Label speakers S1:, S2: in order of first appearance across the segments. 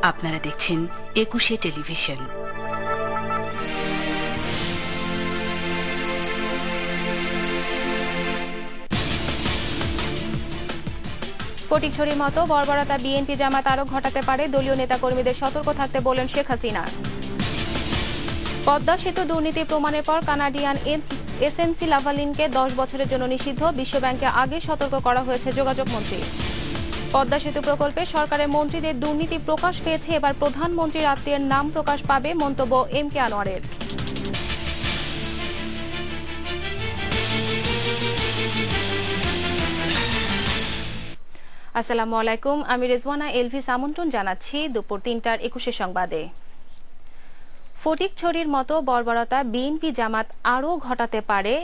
S1: আপনারা দেখছেন ২১শে টেলিভিশন।
S2: ফটিকছড়ির মতো বর্বরতা বিএনপি জামাত আরো ঘটাতে পারে, দলীয় নেতাকর্মীদের সতর্ক থাকতে বলেন শেখ হাসিনা। পদ্মা সেতু দুর্নীতি প্রমাণের পর কানাডিয়ান এসএনসি লাভালিনকে 10 বছরের জন্য নিষিদ্ধ, বিশ্বব্যাংকে আগে সতর্ক করা হয়েছে যোগাযোগ মন্ত্রী। পদ্মা সেতু প্রকল্পে সরকারের মন্ত্রীদের দুর্নীতি প্রকাশ পেয়েছে, এবার প্রধানমন্ত্রীর আত্মীয়ের নাম প্রকাশ পাবে, মন্তব্য এম কে আনোয়ারের। আসসালামু আলাইকুম, আমি রেজওয়ানা এলভিস আমন্ত্রণ জানাচ্ছি দুপুর 3টার 21 সংবাদে। ফটিকছড়ির মতো বর্বরতা বিএনপি জামাত আরও ঘটাতে পারে,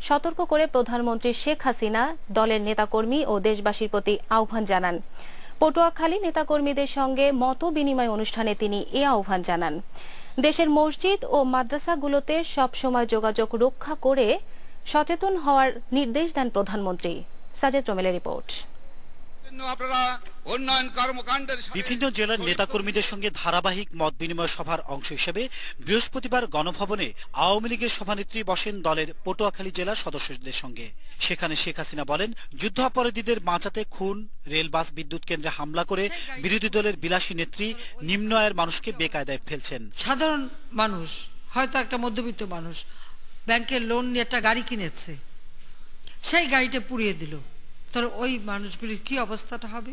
S2: সতর্ক করে প্রধানমন্ত্রী শেখ হাসিনা দলের নেতাকর্মী ও দেশবাসীর প্রতি আহ্বান জানান। পটুয়াখালী নেতাকর্মীদের সঙ্গে মত বিনিময় অনুষ্ঠানে তিনি এ আহ্বান জানান। দেশের মসজিদ ও মাদ্রাসাগুলোতে সবসময় যোগাযোগ রক্ষা করে সচেতন হওয়ার নির্দেশ দেন প্রধানমন্ত্রী। সাজেদ রোমেলের রিপোর্ট।
S3: বিভিন্ন জেলার নেতাকর্মীদের সঙ্গে ধারাবাহিক মত বিনিময় সভার অংশ হিসেবে বৃহস্পতিবার গণভবনে আওয়ামী লীগের সভানেত্রী বসেন দলের পটুয়াখালী জেলার সদস্যদের সঙ্গে। সেখানে শেখ হাসিনা বলেন, যুদ্ধাপরাধীদের বাঁচাতে খুন, রেলবাস, বিদ্যুৎ কেন্দ্রে হামলা করে বিরোধী দলের বিলাসী নেত্রী নিম্ন আয়ের মানুষকে বেকায়দায় ফেলছেন।
S4: সাধারণ মানুষ, হয়তো একটা মধ্যবিত্ত মানুষ ব্যাংকের লোন নিয়ে একটা গাড়ি কিনেছে, সেই গাড়িটা পুড়িয়ে দিল, তাহলে ওই মানুষগুলির কি অবস্থাটা হবে?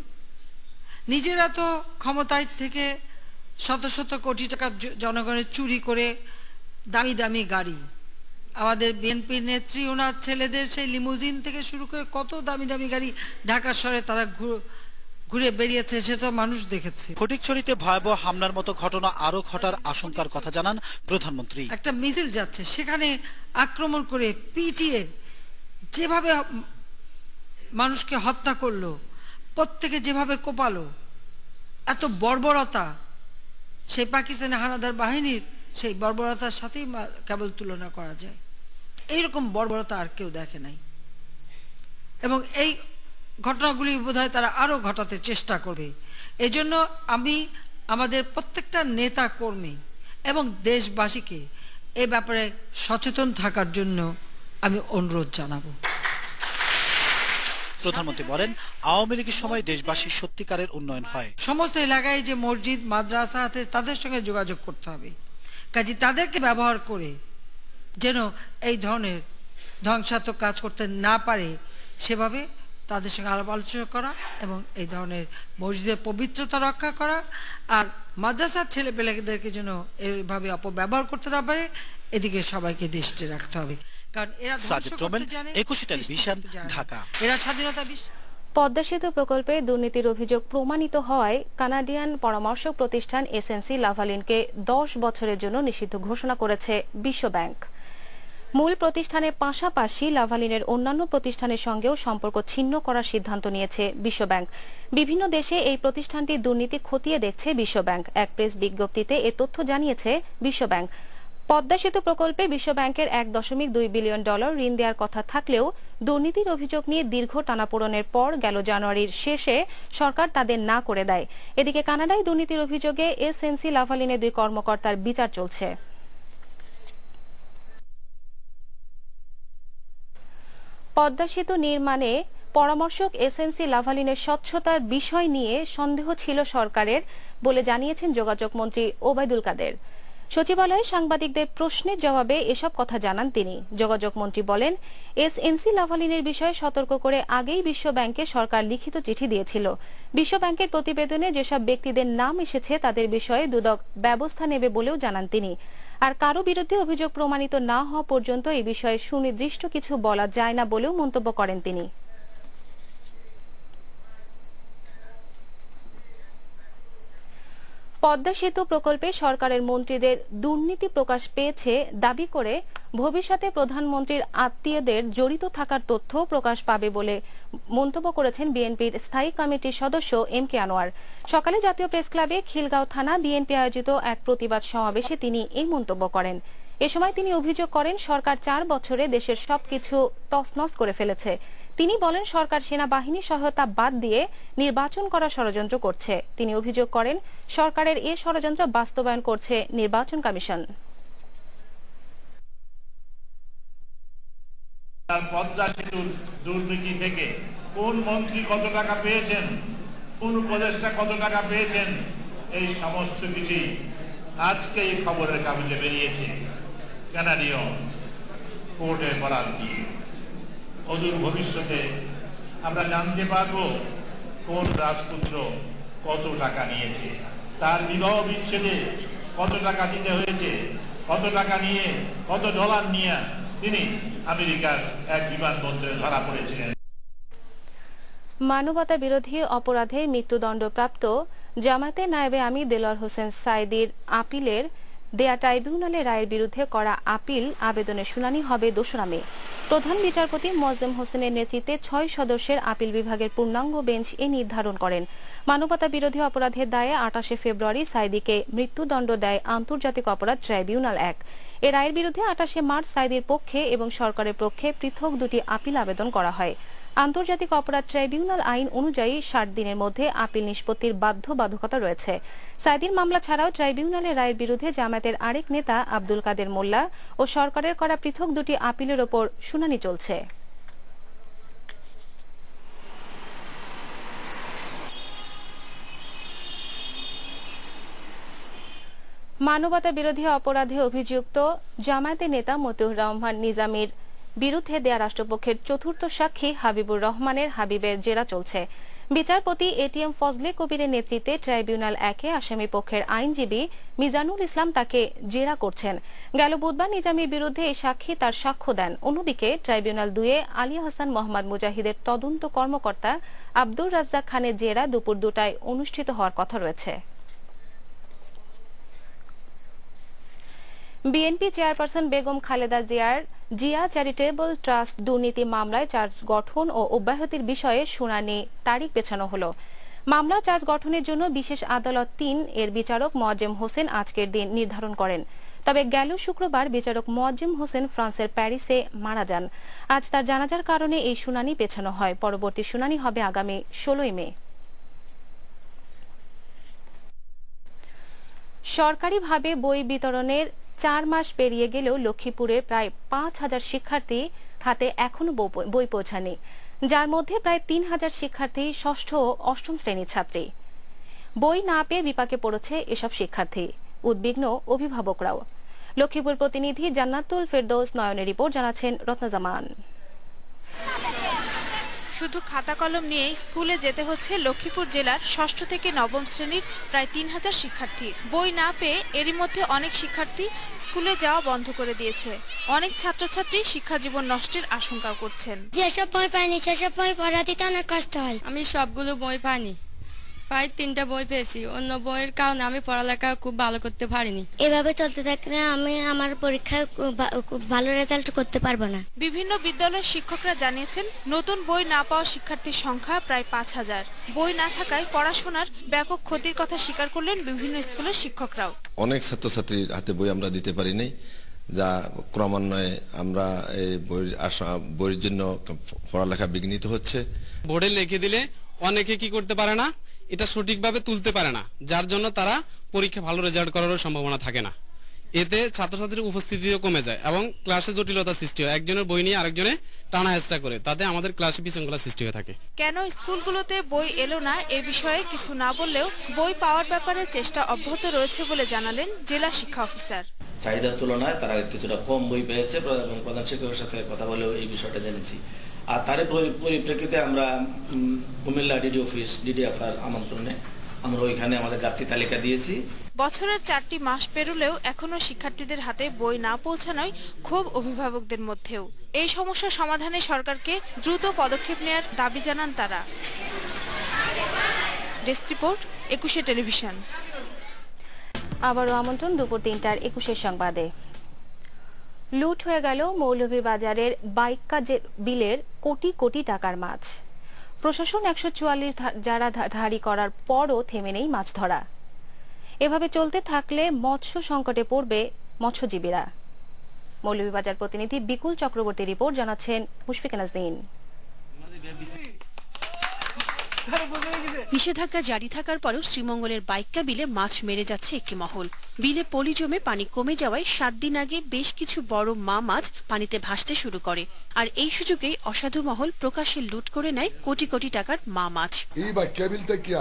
S4: নিজেরা তো ক্ষমতায় থেকে শত শত কোটি টাকা জনগণের চুরি করে দামি দামি গাড়ি, আমাদের বিএনপি নেত্রী ওনার ছেলেদের সেই লিমুজিন থেকে শুরু করে কত দামি দামি গাড়ি ঢাকা শহরে তারা ঘুরে বেরিয়েছে, সে তো মানুষ দেখেছে।
S3: ফটিকছড়িতে ভয়াবহ হামলার মতো ঘটনা আরো ঘটার আশঙ্কার কথা জানান প্রধানমন্ত্রী।
S4: একটা মিছিল যাচ্ছে, সেখানে আক্রমণ করে পিটিয়ে যেভাবে মানুষকে হত্যা করলো, প্রত্যেকে যেভাবে কোপালো, এত বর্বরতা সেই পাকিস্তানি হানাদার বাহিনীর সেই বর্বরতার সাথেই কেবল তুলনা করা যায়। এইরকম বর্বরতা আর কেউ দেখে নাই, এবং এই ঘটনাগুলি বোধহয় তারা আরো ঘটাতে চেষ্টা করবে। এজন্য আমি আমাদের প্রত্যেকটা নেতা কর্মী এবং দেশবাসীকে এ ব্যাপারে সচেতন থাকার জন্য আমি অনুরোধ জানাবো।
S3: প্রধানমন্ত্রী বলেন, আওয়ামী লীগের সময় দেশবাসীর সত্যিকারের উন্নয়ন হয়।
S4: সমস্ত এলাকায় যে মসজিদ মাদ্রাসা আছে তাদের সঙ্গে যোগাযোগ করতে হবে, কাজে তাদেরকে ব্যবহার করে যেন এই ধরনের ধ্বংসাত্মক কাজ করতে না পারে, সেভাবে তাদের সঙ্গে আলাপ আলোচনা করা এবং এই ধরনের মসজিদের পবিত্রতা রক্ষা করা, আর মাদ্রাসার ছেলেপেলেদেরকে যেন এইভাবে অপব্যবহার করতে না পারে, এদিকে সবাইকে দৃষ্টি রাখতে হবে।
S2: পদ্মা সেতু প্রকল্পে দুর্নীতির অভিযোগ প্রমাণিত হওয়ায় কানাডিয়ান পরামর্শক প্রতিষ্ঠান এসএনসি লাভালিনকে 10 বছরের জন্য নিষিদ্ধ ঘোষণা করেছে বিশ্বব্যাংক। মূল প্রতিষ্ঠানের পাশাপাশি লাভালিনের অন্যান্য প্রতিষ্ঠানের সঙ্গেও সম্পর্ক ছিন্ন করার সিদ্ধান্ত নিয়েছে বিশ্বব্যাংক। বিভিন্ন দেশে এই প্রতিষ্ঠানটি দুর্নীতি খতিয়ে দেখছে বিশ্বব্যাংক। এক প্রেস বিজ্ঞপ্তিতে এ তথ্য জানিয়েছে বিশ্বব্যাংক। পদ্মা সেতু প্রকল্পে বিশ্বব্যাংকের $1.2 বিলিয়ন ঋণ দেওয়ার কথা থাকলেও দুর্নীতির অভিযোগ নিয়ে দীর্ঘ টানাপোড়েনের পর গেল জানুয়ারির শেষে সরকার তাদের না করে দেয়। এদিকে কানাডায় দুর্নীতির অভিযোগে এসএনসি লাভালিনের 2 কর্মকর্তার বিচার চলছে। পদ্মা সেতু নির্মাণে পরামর্শক এসএনসি লাভালিনের স্বচ্ছতার বিষয় নিয়ে সন্দেহ ছিল সরকারের বলে জানিয়েছেন যোগাযোগ মন্ত্রী ওবায়দুল কাদের। সচিবালয়ে সাংবাদিকদের প্রশ্নের জবাবে এসব কথা জানান তিনি। যোগাযোগ মন্ত্রী বলেন, এসএনসি লাভালিনের বিষয়ে সতর্ক করে আগেই বিশ্বব্যাংকে সরকার লিখিত চিঠি দিয়েছিল। বিশ্বব্যাংকের প্রতিবেদনে যেসব ব্যক্তিদের নাম এসেছে তাদের বিষয়ে দুদক ব্যবস্থা নেবে বলেও জানান তিনি। আর কারো বিরুদ্ধে অভিযোগ প্রমাণিত না হওয়া পর্যন্ত এই বিষয়ে সুনির্দিষ্ট কিছু বলা যায় না বলেও মন্তব্য করেন তিনি। পদ্মা সেতু প্রকল্পে সরকারের মন্ত্রীদের দুর্নীতি প্রকাশ পেয়েছে দাবি করে ভবিষ্যতে প্রধানমন্ত্রীর আত্মীয়দের জড়িত থাকার তথ্য প্রকাশ পাবে বলে মন্তব্য করেছেন বিএনপির স্থায়ী কমিটির সদস্য এম কে আনোয়ার। সকালে জাতীয় প্রেস ক্লাবে খিলগাঁও থানা বিএনপি আয়োজিত এক প্রতিবাদ সমাবেশে তিনি এই মন্তব্য করেন। এ সময় তিনি অভিযোগ করেন, সরকার 4 বছরে দেশের সবকিছু তছনছ করে ফেলেছে। তিনি বলেন সরকার সেনাবাহিনীর সহায়তা বাদ দিয়ে নির্বাচন করার ষড়যন্ত্র করছে। তিনি অভিযোগ করেন সরকারের এ ষড়যন্ত্র বাস্তবায়ন করছে নির্বাচন কমিশন।
S5: পদ্মা সেতুর দুর্নীতি থেকে কোন মন্ত্রী কত টাকা পেয়েছেন, কোন উপদেষ্টা কত টাকা পেয়েছেন, এই সমস্ত কিছু আজকে এই খবরের কাগজে বেরিয়েছে কানাডীয় কোর্টের বরাত দিয়ে। অদূর ভবিষ্যতে আমরা জানতে পারবো কোন রাজপুত্র কত টাকা নিয়েছে, তার বিবাহ বিচ্ছেদে কত টাকা দিতে হয়েছে, কত টাকা নিয়ে, কত ডলার নিয়ে তিনি আমেরিকার এক বিমানবন্দরে ধরা পড়েছিলেন।
S2: মানবতা বিরোধী অপরাধে মৃত্যুদণ্ডপ্রাপ্ত জামায়াতে নায়েবে আমির দেলোয়ার হোসেন সাঈদীর আপিলের দেয়া ট্রাইব্যুনালের রায়ের বিরুদ্ধে করা আপিল আবেদনের শুনানি হবে 2রা মে। প্রধান বিচারপতি মোয়াজ্জেম হোসেনের নেতৃত্বে 6 সদস্যের আপিল বিভাগের পূর্ণাঙ্গ বেঞ্চ এ নির্ধারণ করেন। মানবতা বিরোধী অপরাধের দায়ে 28 ফেব্রুয়ারি সাঈদীকে মৃত্যুদণ্ড দেয় আন্তর্জাতিক অপরাধ ট্রাইব্যুনাল 1। এ রায়ের বিরুদ্ধে 28 মার্চ সাঈদীর পক্ষে এবং সরকারের পক্ষে পৃথক 2টি আপিল আবেদন করা হয়। আন্তর্জাতিক অপরাধ ট্রাইব্যুনাল আইন অনুযায়ী 60 দিনের মধ্যে আপিল নিষ্পত্তির বাধ্যবাধকতা রয়েছে। সাঈদীর মামলা ছাড়াও ট্রাইব্যুনালের রায়ের বিরুদ্ধে জামায়াতের আরেক নেতা আব্দুল কাদের মোল্লা ও সরকারের করা পৃথক 2টি আপিলের ওপর শুনানি চলছে। মানবতা বিরোধী অপরাধে অভিযুক্ত জামায়াতের নেতা মতিউর রহমান নিজামীর বিরুদ্ধে দেয়া রাষ্ট্রপক্ষের 4র্থ সাক্ষী হাবিবুর রহমানের হাবিবের জেরা চলছে। বিচারপতি এটিএম ফজলে কবিরের নেতৃত্বে ট্রাইব্যুনাল 1-এ আসামি পক্ষের আইনজীবী মিজানুল ইসলাম তাকে জেরা করছেন। গেল বুধবার নিজামীর বিরুদ্ধে এই সাক্ষী তার সাক্ষ্য দেন। অন্যদিকে ট্রাইব্যুনাল 2-এ আলী হাসান মোহাম্মদ মুজাহিদের তদন্ত কর্মকর্তা আব্দুর রাজ্জাক খানের জেরা দুপুর 2টায় অনুষ্ঠিত হওয়ার কথা রয়েছে। BNP chairperson Begum Khaleda Zia charitable trust দুর্নীতি মামলায় চার্জ গঠন ও অব্যাহতির বিষয়ে শুনানি তারিখ পেছানো হলো। মামলা চার্জ গঠনের জন্য বিশেষ আদালত 3 এর বিচারক মোয়াজ্জেম হোসেন আজকের দিন নির্ধারণ করেন। তবে গেল শুক্রবার বিচারক মোয়াজ্জেম হোসেন ফ্রান্সের প্যারিসে মারা যান। আজ তার জানাজার কারণে এই শুনানি পেছানো হয়। পরবর্তী শুনানি হবে আগামী 16 মে। সরকারিভাবে বই বিতরণের 4 মাস পেরিয়ে গেলেও লক্ষ্মীপুরের প্রায় 5000 শিক্ষার্থী হাতে এখনো বই পৌঁছায়নি, যার মধ্যে প্রায় 3000 শিক্ষার্থী 6ষ্ঠ ও 8ম শ্রেণীর ছাত্রী। বই না পেয়ে বিপাকে পড়েছে এসব শিক্ষার্থী, উদ্বিগ্ন অভিভাবকরাও। লক্ষ্মীপুর প্রতিনিধি জান্নাতুল ফেরদৌস নয়নের রিপোর্ট, জানাচ্ছেন রত্নাজামান।
S6: শুধু খাতা কলম নিয়ে স্কুলে যেতে হচ্ছে লক্ষ্মীপুর জেলার 6ষ্ঠ থেকে 9ম শ্রেণীর প্রায় 3000 শিক্ষার্থী। বই না পেয়ে এরই মধ্যে অনেক শিক্ষার্থী স্কুলে যাওয়া বন্ধ করে দিয়েছে। অনেক ছাত্রছাত্রী শিক্ষা জীবন নষ্টের আশঙ্কা করছেন।
S7: যেসব বই পাইনি সেসব বই পড়া দিতে অনেক কষ্ট হয়।
S8: আমি সবগুলো বই পাইনি, প্রায় 3টা বই পেয়েছি। অন্য বইয়ের কারণে আমি পড়ালেখা খুব ভালো করতে পারিনি।
S7: এভাবে চলতে থাকলে আমি আমার পরীক্ষায় খুব ভালো রেজাল্ট করতে পারবো না।
S6: বিভিন্ন বিদ্যালয়ের শিক্ষকরা জানিয়েছেন নতুন বই না পাওয়া শিক্ষার্থীর সংখ্যা প্রায় 5000। বই না থাকায় পড়াশোনার ব্যাপক ক্ষতির কথা স্বীকার করলেন বিভিন্ন স্কুলের শিক্ষকরাও।
S9: অনেক ছাত্রছাত্রীর হাতে বই আমরা দিতে পারি নাই, যা ক্রমান্বয়ে আমরা এই বইয়ের জন্য পড়ালেখা বিঘ্নিত হচ্ছে।
S10: বোর্ডে লিখে দিলে অনেকে কি করতে পারে না, এটা সঠিকভাবে তুলতে পারে না, যার জন্য তারা পরীক্ষা ভালো রেজাল্ট করারও সম্ভাবনা থাকে না। এতে ছাত্রছাত্রীর উপস্থিতিও কমে যায় এবং ক্লাসে জটিলতা সৃষ্টি হয়। একজনের বই নিয়ে আরেকজনে টানা হেঁচড়া করে, তাতে আমাদের ক্লাসে বিশৃঙ্খলা সৃষ্টি হয়ে থাকে।
S6: কেন স্কুলগুলোতে বই এলো না এ বিষয়ে কিছু না বললেও বই পাওয়ার ব্যাপারে চেষ্টা অব্যাহত রয়েছে বলে জানালেন জেলা শিক্ষা অফিসার।
S11: চাহিদার তুলনায় তারা কিছুটা কম বই পেয়েছে এবং প্রধান শিক্ষকের সাথে কথা বলেও এই বিষয়টা জেনেছি। আর তার পরিপ্রেক্ষিতে আমরা কুমিল্লা ডিডি অফিস DDFR আমন্ত্রণে আমরা ওইখানে আমাদের গাত্রী তালিকা দিয়েছি।
S6: বছরের 4টি মাস পেরোলেও এখনো শিক্ষার্থীদের হাতে বই না পৌঁছানোয় ক্ষোভ অভিভাবকদের মধ্যেও। এই সমস্যা সমাধানে সরকারকে দ্রুত পদক্ষেপ নেওয়ার দাবি জানান তারা। Desk report, 21 television.
S2: আবারও আমন্ত্রণ দুপুর 3টার 21 সংবাদে। লুট হয়ে গেল মৌলভীবাজারের বাইক্কা বিলের কোটি কোটি টাকার মাছ। প্রশাসন 144 যারা ধারি করার পরও থেমে নেই মাছ ধরা। এভাবে চলতে থাকলে মৎস্য সংকটে পড়বে মৎস্যজীবীরা। মৌলভীবাজার প্রতিনিধি বিকুল চক্রবর্তী রিপোর্ট, জানাচ্ছেন মুশফিকা নাজনীন।
S1: নিষেধাজ্ঞা জারি থাকার পরেও শ্রীমঙ্গলের বাইক্কা বিলে মাছ মেরে যাচ্ছে একটি মহল। বিলে পলি জমে পানি কমে যাওয়ায় 7 দিন আগে বেশ কিছু বড় মা মাছ পানিতে ভাসতে শুরু করে। আর এই সুযোগেই অসাধু মহল প্রকাশ্যে লুট করে নেয় কোটি কোটি টাকার মা মাছ।
S12: এই বাইক্কা বিলটা কি